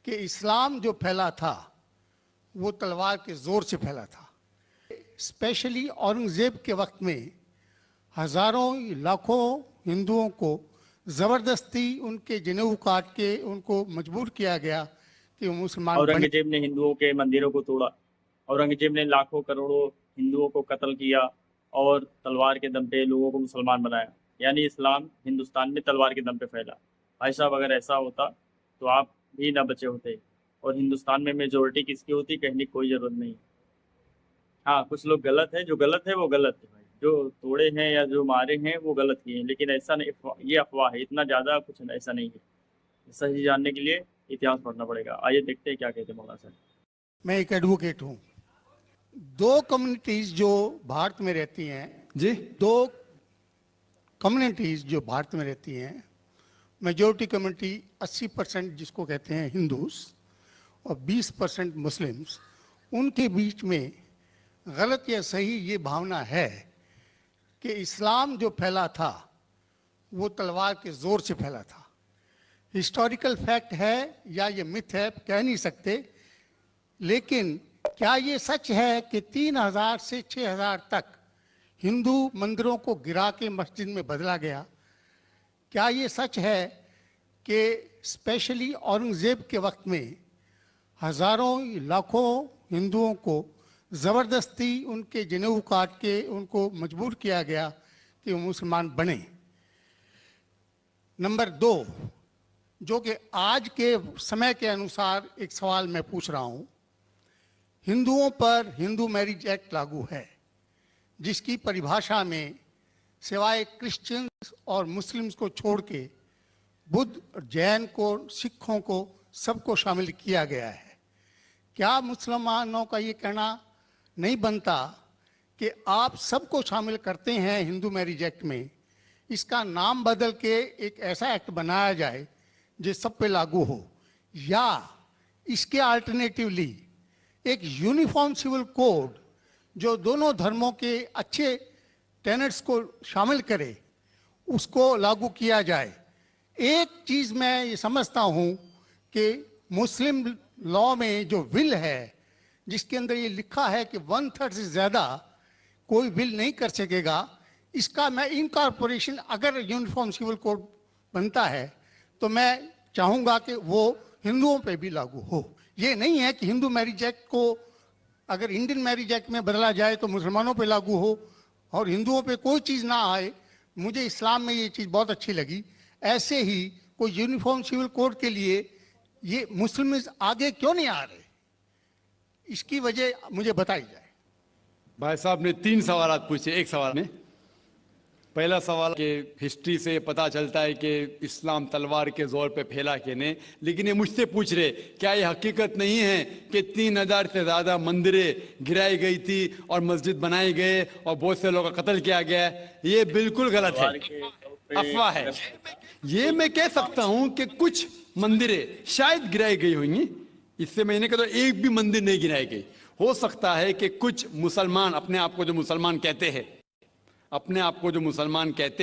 कि इस्लाम जो फैला था वो तलवार के ज़ोर से फैला था। स्पेशली औरंगज़ेब के वक्त में हज़ारों लाखों हिंदुओं को ज़बरदस्ती उनके जनेऊ काट के उनको मजबूर किया गया कि वो मुसलमान बने। औरंगजेब ने हिंदुओं के मंदिरों को तोड़ा। औरंगजेब ने लाखों करोड़ों हिंदुओं को कत्ल किया और तलवार के दम पे लोगों को मुसलमान बनाया। यानी इस्लाम हिंदुस्तान में तलवार के दम पे फैला। भाई साहब, अगर ऐसा होता तो आप भी ना बचे होते, और हिंदुस्तान में मेजोरिटी किसकी होती कहने की कोई ज़रूरत नहीं। हाँ, कुछ लोग गलत हैं, जो गलत है वो गलत है भाई, जो तोड़े हैं या जो मारे हैं वो गलत किए हैं, लेकिन ऐसा नहीं, ये अफवाह है, इतना ज़्यादा कुछ ऐसा नहीं है। सही जानने के लिए इतिहास पढ़ना पड़ेगा। आइए देखते हैं क्या कहते हैं मौलाना साहब। मैं एक एडवोकेट हूँ। दो कम्युनिटीज़ जो भारत में रहती हैं जी, दो कम्युनिटीज़ जो भारत में रहती हैं, मेजॉरिटी कम्युनिटी 80% जिसको कहते हैं हिंदूस और 20% मुस्लिम्स, उनके बीच में गलत या सही ये भावना है कि इस्लाम जो फैला था वो तलवार के ज़ोर से फैला था। हिस्टोरिकल फैक्ट है या ये मिथ है कह नहीं सकते, लेकिन क्या ये सच है कि 3000 से 6000 तक हिंदू मंदिरों को गिरा के मस्जिद में बदला गया? क्या ये सच है कि स्पेशली औरंगज़ेब के वक्त में हज़ारों लाखों हिंदुओं को ज़बरदस्ती उनके जनेऊ काट के उनको मजबूर किया गया कि वो मुसलमान बने? नंबर 2, जो कि आज के समय के अनुसार एक सवाल मैं पूछ रहा हूँ, हिंदुओं पर हिंदू मैरिज एक्ट लागू है, जिसकी परिभाषा में सिवाय क्रिश्चियंस और मुस्लिम्स को छोड़ के बुद्ध और जैन को, सिखों को, सबको शामिल किया गया है। क्या मुसलमानों का ये कहना नहीं बनता कि आप सबको शामिल करते हैं हिंदू मैरिज एक्ट में, इसका नाम बदल के एक ऐसा एक्ट बनाया जाए जो सब पे लागू हो, या इसके अल्टरनेटिवली एक यूनिफॉर्म सिविल कोड जो दोनों धर्मों के अच्छे टेनेट्स को शामिल करे, उसको लागू किया जाए? एक चीज़ मैं ये समझता हूँ कि मुस्लिम लॉ में जो विल है, जिसके अंदर ये लिखा है कि 1/3 से ज़्यादा कोई विल नहीं कर सकेगा, इसका मैं इनकॉर्पोरेशन अगर यूनिफॉर्म सिविल कोड बनता है तो मैं चाहूँगा कि वो हिंदुओं पे भी लागू हो। ये नहीं है कि हिंदू मैरिज एक्ट को अगर इंडियन मैरिज एक्ट में बदला जाए तो मुसलमानों पे लागू हो और हिंदुओं पे कोई चीज़ ना आए। मुझे इस्लाम में ये चीज़ बहुत अच्छी लगी। ऐसे ही कोई यूनिफॉर्म सिविल कोड के लिए ये मुस्लिम आगे क्यों नहीं आ रहे, इसकी वजह मुझे बताई जाए। भाई साहब ने 3 सवाल पूछे एक सवाल में। पहला सवाल कि हिस्ट्री से पता चलता है कि इस्लाम तलवार के जोर पे फैला कि नहीं, लेकिन ये मुझसे पूछ रहे क्या ये हकीकत नहीं है कि 3000 से ज़्यादा मंदिरें गिराई गई थी और मस्जिद बनाए गए और बहुत से लोगों का कत्ल किया गया? ये बिल्कुल गलत है, अफवाह है। ये मैं कह सकता हूं कि कुछ मंदिरें शायद गिराई गई होंगी, इससे मैंने कहा तो एक भी मंदिर नहीं गिराई गई। हो सकता है कि कुछ मुसलमान अपने आप को जो मुसलमान कहते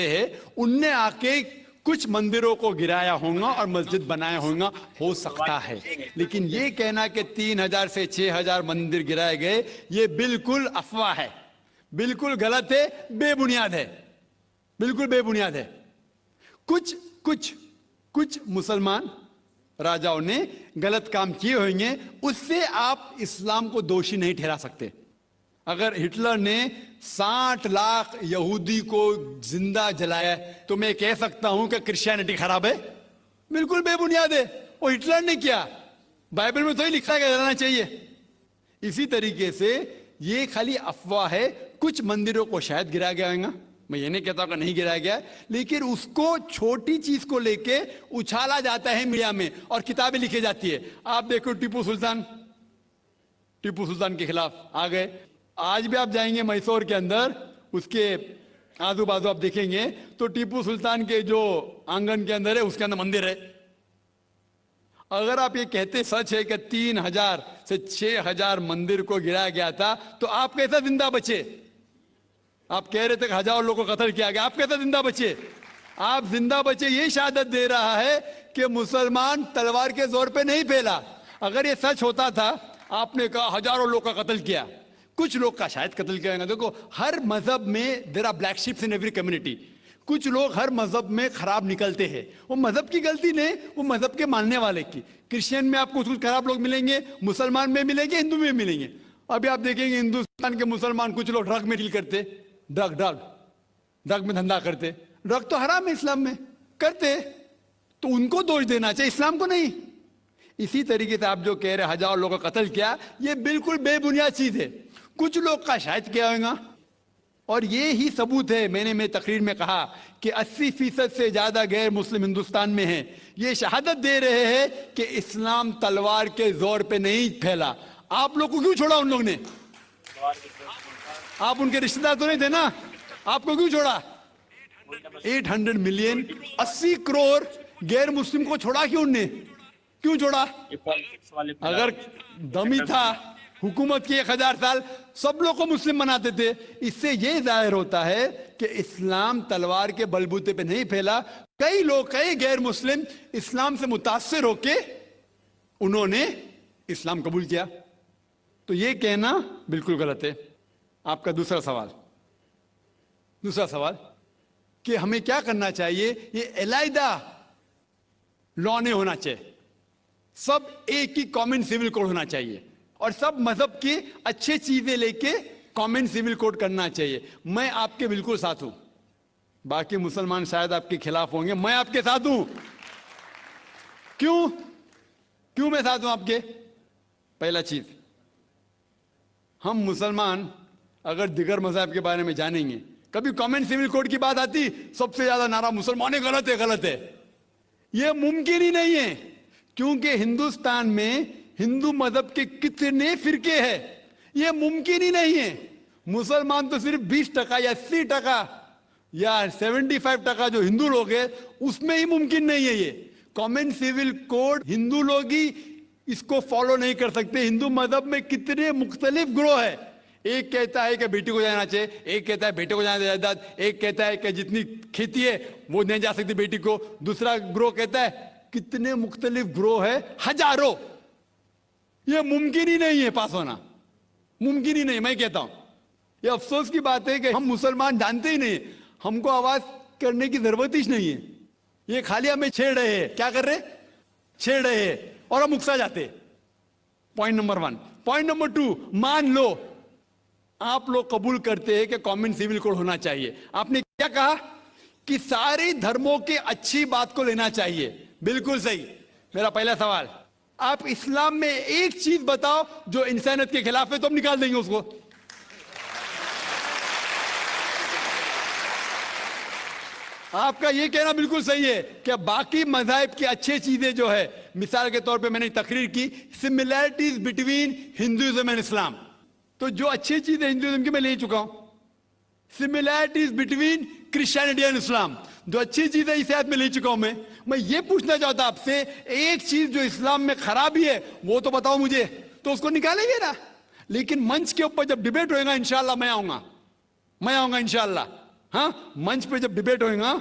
हैं, उनने आके कुछ मंदिरों को गिराया होगा और मस्जिद बनाया होगा, हो सकता है। लेकिन ये कहना कि 3000 से 6000 मंदिर गिराए गए, ये बिल्कुल अफवाह है, बिल्कुल गलत है, बेबुनियाद है, बिल्कुल बेबुनियाद है। कुछ मुसलमान राजाओं ने गलत काम किए होंगे, उससे आप इस्लाम को दोषी नहीं ठहरा सकते। अगर हिटलर ने 60 लाख यहूदी को जिंदा जलाया तो मैं कह सकता हूं कि क्रिश्चियनिटी खराब है? बिल्कुल बेबुनियाद है। वो हिटलर ने किया, बाइबल में तो ही लिखा है कि जलाना चाहिए। इसी तरीके से ये खाली अफवाह है। कुछ मंदिरों को शायद गिराया गया होगा, मैं ये नहीं कहता कि नहीं गिराया गया, लेकिन उसको छोटी चीज को लेके उछाला जाता है मीडिया में और किताबें लिखी जाती है। आप देखो टीपू सुल्तान के खिलाफ आ गए। आज भी आप जाएंगे मैसूर के अंदर, उसके आजू बाजू आप देखेंगे तो टीपू सुल्तान के जो आंगन के अंदर है उसके अंदर मंदिर है। अगर आप ये कहते सच है कि 3000 से 6000 मंदिर को गिराया गया था, तो आप कैसा जिंदा बचे? आप कह रहे थे कि 1000 लोगों को कत्ल किया गया, आप कैसा जिंदा बचे? आप जिंदा बचे ये शहादत दे रहा है कि मुसलमान तलवार के जोर पे नहीं फैला। अगर ये सच होता था, आपने कहा हजारों लोग का कत्ल किया, कुछ लोग का शायद कत्ल किया होगा। देखो, हर मजहब में there are black ships in every community. कुछ लोग हर मजहब में खराब निकलते हैं, वो मजहब की गलती नहीं, वो मजहब के मानने वाले की। क्रिश्चियन में आपको कुछ खराब लोग मिलेंगे, मुसलमान में मिलेंगे, हिंदू में मिलेंगे। अभी आप देखेंगे हिंदुस्तान के मुसलमान कुछ लोग ड्रग में डील करते, ड्रग में धंधा करते। ड्रग तो हराम है इस्लाम में, करते, तो उनको दोष देना चाहिए, इस्लाम को नहीं। इसी तरीके से आप जो कह रहे हजारों लोगों का कत्ल किया, ये बिल्कुल बेबुनियाद चीज है। कुछ लोग का शायद किया होगा, और ये ही सबूत है। मैंने मेरी तकरीर में कहा कि 80% से ज्यादा गैर मुस्लिम हिंदुस्तान में हैं। ये शहादत दे रहे हैं कि इस्लाम तलवार के जोर पे नहीं फैला। आप लोग को क्यों छोड़ा उन लोग ने? आप उनके रिश्तेदार तो नहीं थे ना, आपको क्यों छोड़ा? 800 मिलियन, 80 करोड़ गैर मुस्लिम को छोड़ा क्यों उनने? क्यों छोड़ा? अगर दम ही था, हुकूमत की 1000 साल सब लोग को मुस्लिम बनाते थे। इससे यह जाहिर होता है कि इस्लाम तलवार के बलबूते पे नहीं फैला। कई लोग, कई गैर मुस्लिम इस्लाम से मुतासिर होके उन्होंने इस्लाम कबूल किया। तो यह कहना बिल्कुल गलत है। आपका दूसरा सवाल कि हमें क्या करना चाहिए? ये अलहदा लॉ नहीं होना चाहिए, सब एक ही कॉमन सिविल कोड होना चाहिए, और सब मजहब की अच्छी चीजें लेके कॉमन सिविल कोड करना चाहिए। मैं आपके बिल्कुल साथ हूं। बाकी मुसलमान शायद आपके खिलाफ होंगे, मैं आपके साथ हूं। क्यों मैं साथ हूं आपके? पहला चीज, हम मुसलमान अगर दिगर मजहब के बारे में जानेंगे, कभी कॉमन सिविल कोड की बात आती, सबसे ज्यादा नारा मुसलमान गलत है। यह मुमकिन ही नहीं है, क्योंकि हिंदुस्तान में हिंदू मजहब के कितने फिरके हैं, यह मुमकिन ही नहीं है। मुसलमान तो सिर्फ 20% या 80% या 75% जो हिंदू लोग हैं, उसमें ही मुमकिन नहीं है। ये कॉमन सिविल कोड हिंदू लोग ही इसको फॉलो नहीं कर सकते। हिंदू मजहब में कितने मुख्तलिफ ग्रोह है। एक कहता है कि बेटी को जाना चाहिए, एक कहता है बेटे को जाना जायदाद, एक कहता है कि जितनी खेती है वो नहीं जा सकती बेटी को, दूसरा ग्रोह कहता है। कितने मुख्तलिफ ग्रोह है, हजारों। यह मुमकिन ही नहीं है पास होना, मुमकिन ही नहीं। मैं कहता हूं, यह अफसोस की बात है कि हम मुसलमान जानते ही नहीं, हमको आवाज करने की जरूरत ही नहीं है। ये खाली हमें छेड़ रहे हैं। क्या कर रहे? छेड़ रहे हैं, और हम उकसा जाते। Point number 1। पॉइंट नंबर 2, मान लो आप लोग कबूल करते हैं कि कॉमन सिविल कोड होना चाहिए। आपने क्या कहा कि सारे धर्मों के अच्छी बात को लेना चाहिए। बिल्कुल सही। मेरा पहला सवाल, आप इस्लाम में एक चीज बताओ जो इंसानियत के खिलाफ है, तो हम निकाल देंगे उसको। आपका यह कहना बिल्कुल सही है कि बाकी मज़ाहिब की अच्छी चीजें जो है, मिसाल के तौर पे मैंने तकरीर की similarities between Hinduism and Islam, तो जो अच्छी चीजें हिंदुइज्म की मैं ले चुका हूं। Similarities between Christianity and Islam, जो अच्छी चीजें इस आयत में ले चुका हूं। मैं ये पूछना चाहता आपसे, एक चीज जो इस्लाम में खराबी है वो तो बताओ मुझे, तो उसको निकालेंगे ना। लेकिन मंच के ऊपर जब डिबेट होएगा, इंशाल्लाह मैं आऊंगा इंशाल्लाह। हाँ, मंच पे जब डिबेट होएगा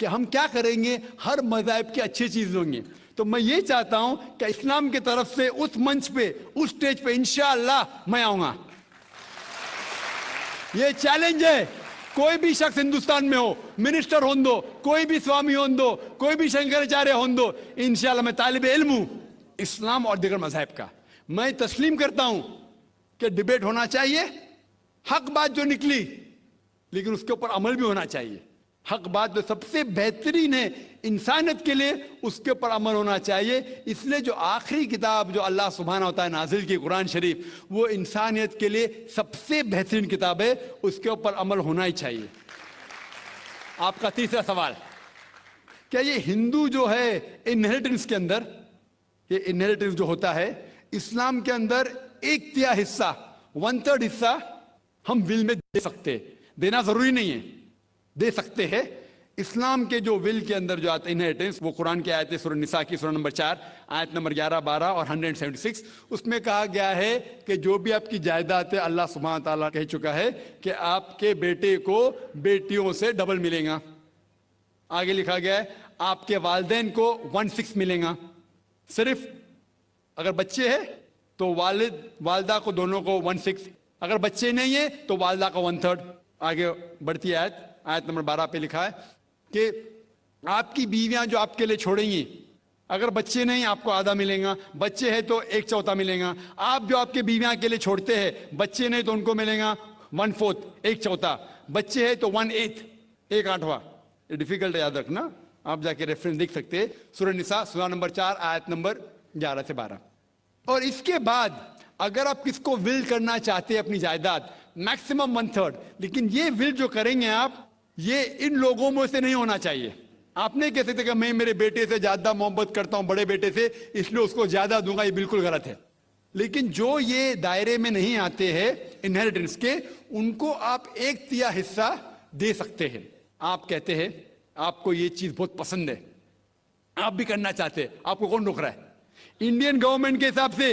कि हम क्या करेंगे, हर मज़हब की अच्छी चीज होंगी। तो मैं ये चाहता हूं कि इस्लाम की तरफ से उस मंच पे, उस स्टेज पे इंशाल्लाह मैं आऊंगा। ये चैलेंज है। कोई भी शख्स हिंदुस्तान में हो, मिनिस्टर हों दो, कोई भी स्वामी हों दो, कोई भी शंकराचार्य हों दो, इंशाल्लाह मैं तालिब इल्म हूं इस्लाम और दिगर मज़हब का। मैं तस्लीम करता हूं कि डिबेट होना चाहिए, हक बात जो निकली, लेकिन उसके ऊपर अमल भी होना चाहिए। हक बात जो सबसे बेहतरीन है इंसानियत के लिए, उसके ऊपर अमल होना चाहिए। इसलिए जो आखिरी किताब जो अल्लाह सुब्हानहू व तआला नाजिल की कुरान शरीफ, वो इंसानियत के लिए सबसे बेहतरीन किताब है, उसके ऊपर अमल होना ही चाहिए। आपका तीसरा सवाल, क्या ये हिंदू जो है इनहेरिटेंस के अंदर, ये इनहेरिटेंस जो होता है इस्लाम के अंदर, 1/3 हिस्सा, 1/3 हिस्सा हम विल में दे सकते हैं। देना जरूरी नहीं है, दे सकते हैं। इस्लाम के जो विल के अंदर जो आता है इनहेरिटेंस, वो कुरान की आयत है सूरह निसा की सूरह नंबर 4 आयत नंबर 11, 12 और 176। उसमें कहा गया है कि जो भी आपकी जायदाद है, अल्लाह सुब्हानहू व तआला कह चुका है कि आपके बेटे को बेटियों से डबल मिलेगा। आगे लिखा गया है आपके वालिदैन को 1/6 मिलेगा। सिर्फ अगर बच्चे हैं तो वालिद वालदा को दोनों को 1/6, अगर बच्चे नहीं है तो वालदा का 1/3। आगे बढ़ती है आयत नंबर 12 पे लिखा है कि आपकी बीवियां जो आपके लिए छोड़ेंगी, अगर बच्चे नहीं आपको आधा मिलेगा, बच्चे हैं तो 1/4 मिलेगा। आप जो आपके बीवियां के लिए छोड़ते हैं, बच्चे नहीं तो उनको मिलेगा 1/4, 1/4, बच्चे हैं तो 1/8, 1/8। ये डिफिकल्ट है याद रखना, आप जाके रेफरेंस देख सकते हैं, सूरह निसा सूरा नंबर 4 आयत नंबर 11 से 12। और इसके बाद अगर आप किसको विल करना चाहते हैं अपनी जायदाद, मैक्सिमम 1/3, लेकिन ये विल जो करेंगे आप, ये इन लोगों में से नहीं होना चाहिए। आप नहीं कह सकते कि मैं मेरे बेटे से ज्यादा मोहब्बत करता हूं, बड़े बेटे से, इसलिए उसको ज्यादा दूंगा, ये बिल्कुल गलत है। लेकिन जो ये दायरे में नहीं आते हैं इनहेरिटेंस के, उनको आप 1/3 हिस्सा दे सकते हैं। आप कहते हैं आपको ये चीज बहुत पसंद है, आप भी करना चाहते हैं, आपको कौन रोक रहा है? इंडियन गवर्नमेंट के हिसाब से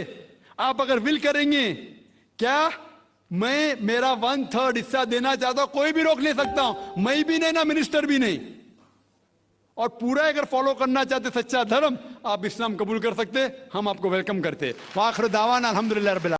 आप अगर विल करेंगे, क्या मैं मेरा 1/3 हिस्सा देना चाहता हूं, कोई भी रोक नहीं सकता हूं, मैं भी नहीं ना मिनिस्टर भी नहीं। और पूरा अगर फॉलो करना चाहते सच्चा धर्म, आप इस्लाम कबूल कर सकते, हम आपको वेलकम करते। वाखिर दावाना अल्हम्दुलिल्लाह रब्बिल आलमीन।